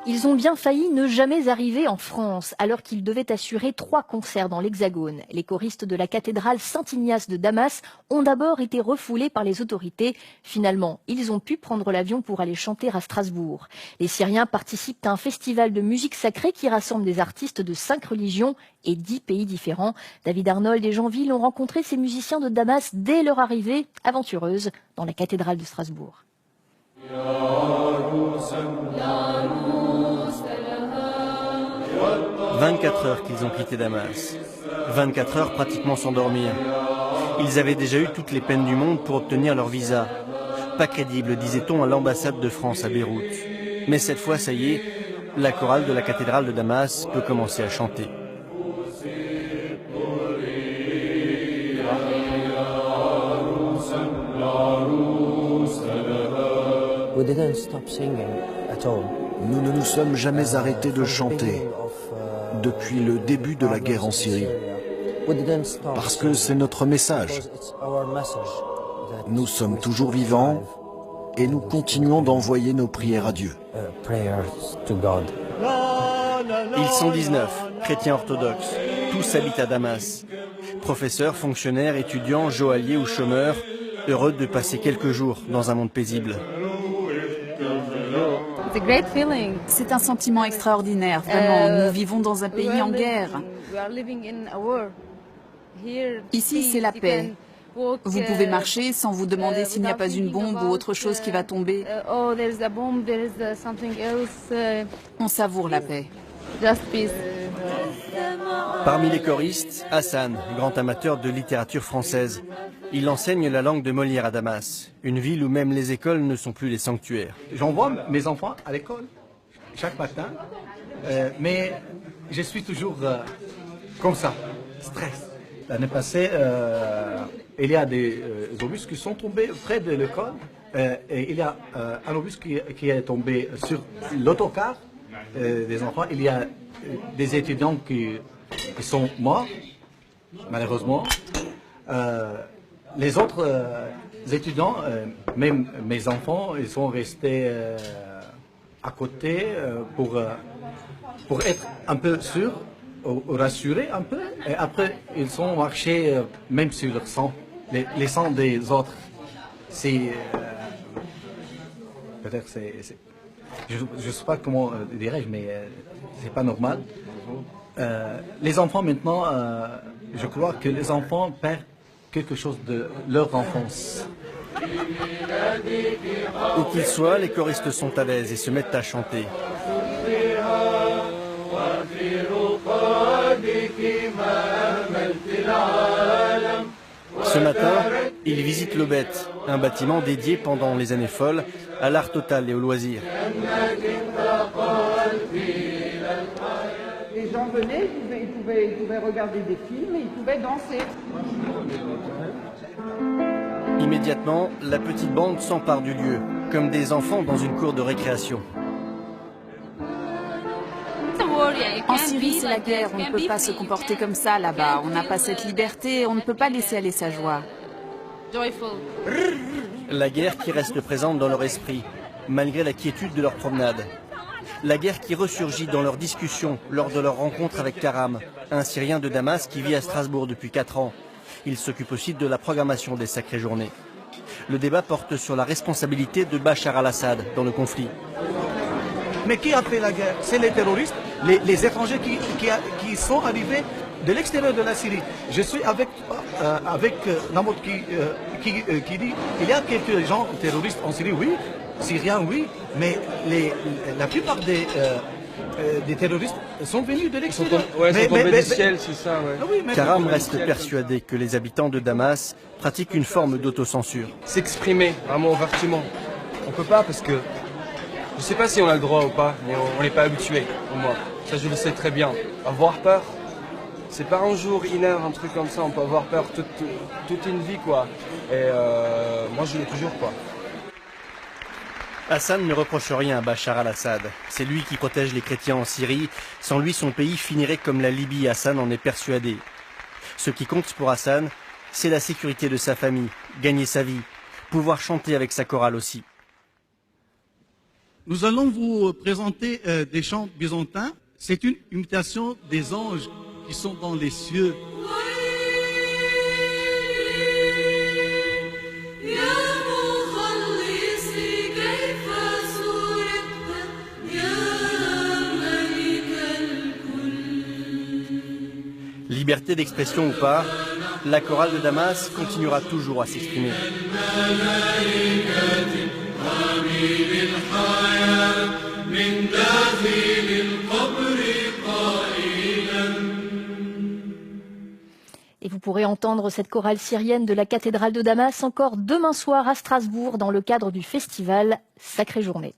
Ils ont bien failli ne jamais arriver en France, alors qu'ils devaient assurer 3 concerts dans l'Hexagone. Les choristes de la cathédrale Saint-Ignace de Damas ont d'abord été refoulés par les autorités. Finalement, ils ont pu prendre l'avion pour aller chanter à Strasbourg. Les Syriens participent à un festival de musique sacrée qui rassemble des artistes de 5 religions et 10 pays différents. David Arnold et Jean Ville ont rencontré ces musiciens de Damas dès leur arrivée aventureuse dans la cathédrale de Strasbourg. 24 heures qu'ils ont quitté Damas. 24 heures pratiquement sans dormir. Ils avaient déjà eu toutes les peines du monde pour obtenir leur visa. Pas crédible, disait-on à l'ambassade de France à Beyrouth. Mais cette fois, ça y est, la chorale de la cathédrale de Damas peut commencer à chanter. Nous ne nous sommes jamais arrêtés de chanter depuis le début de la guerre en Syrie, parce que c'est notre message. Nous sommes toujours vivants et nous continuons d'envoyer nos prières à Dieu. Ils sont 19, chrétiens orthodoxes. Tous habitent à Damas. Professeurs, fonctionnaires, étudiants, joailliers ou chômeurs, heureux de passer quelques jours dans un monde paisible. C'est un sentiment extraordinaire, vraiment. Nous vivons dans un pays en guerre. Ici, c'est la paix. Vous pouvez marcher sans vous demander s'il n'y a pas une bombe ou autre chose qui va tomber. On savoure la paix. Parmi les choristes, Hassan, grand amateur de littérature française. Il enseigne la langue de Molière à Damas, une ville où même les écoles ne sont plus les sanctuaires. J'envoie mes enfants à l'école chaque matin, mais je suis toujours comme ça, stress. L'année passée, il y a des obus qui sont tombés près de l'école, et il y a un obus qui est tombé sur l'autocar des enfants. Il y a des étudiants qui sont morts, malheureusement. Les autres étudiants, même mes enfants, ils sont restés à côté pour être un peu sûrs, ou rassurés un peu. Et après, ils sont marchés même sur leur sang, les sangs des autres. C'est peut-être je ne sais pas comment dirais-je, mais c'est pas normal. Les enfants maintenant, je crois que les enfants perdent quelque chose de leur enfance. Où qu'ils soient, les choristes sont à l'aise et se mettent à chanter. Ce matin, ils visitent l'Obet, un bâtiment dédié pendant les années folles à l'art total et aux loisirs. Les gens venaient, ils pouvaient regarder des films et ils pouvaient danser. Immédiatement, la petite bande s'empare du lieu, comme des enfants dans une cour de récréation. En Syrie, c'est la guerre. On ne peut pas se comporter comme ça là-bas. On n'a pas cette liberté. On ne peut pas laisser aller sa joie. La guerre qui reste présente dans leur esprit, malgré la quiétude de leur promenade. La guerre qui ressurgit dans leurs discussions lors de leur rencontre avec Karam, un Syrien de Damas qui vit à Strasbourg depuis 4 ans. Il s'occupe aussi de la programmation des sacrées journées. Le débat porte sur la responsabilité de Bachar al-Assad dans le conflit. Mais qui a fait la guerre? C'est les terroristes, les étrangers qui sont arrivés de l'extérieur de la Syrie. Je suis avec Namoud qui dit il y a quelques gens terroristes en Syrie, oui, Syriens, oui, mais la plupart des terroristes sont venus de l'extérieur. Sont tombés du ciel, c'est ça, ouais. Oui, Karam reste persuadé que les habitants de Damas pratiquent une forme d'autocensure. S'exprimer, vraiment ouvertement. On peut pas parce que, je sais pas si on a le droit ou pas, mais on n'est pas habitué, au moins. Ça, je le sais très bien. Avoir peur, c'est pas un jour, une heure, un truc comme ça. On peut avoir peur toute une vie, quoi. Et moi, je l'ai toujours, quoi. Hassan ne reproche rien à Bachar al-Assad. C'est lui qui protège les chrétiens en Syrie. Sans lui, son pays finirait comme la Libye. Hassan en est persuadé. Ce qui compte pour Hassan, c'est la sécurité de sa famille, gagner sa vie, pouvoir chanter avec sa chorale aussi. Nous allons vous présenter des chants byzantins. C'est une imitation des anges qui sont dans les cieux. Liberté d'expression ou pas, la chorale de Damas continuera toujours à s'exprimer. Et vous pourrez entendre cette chorale syrienne de la cathédrale de Damas encore demain soir à Strasbourg dans le cadre du festival Sacrée Journée.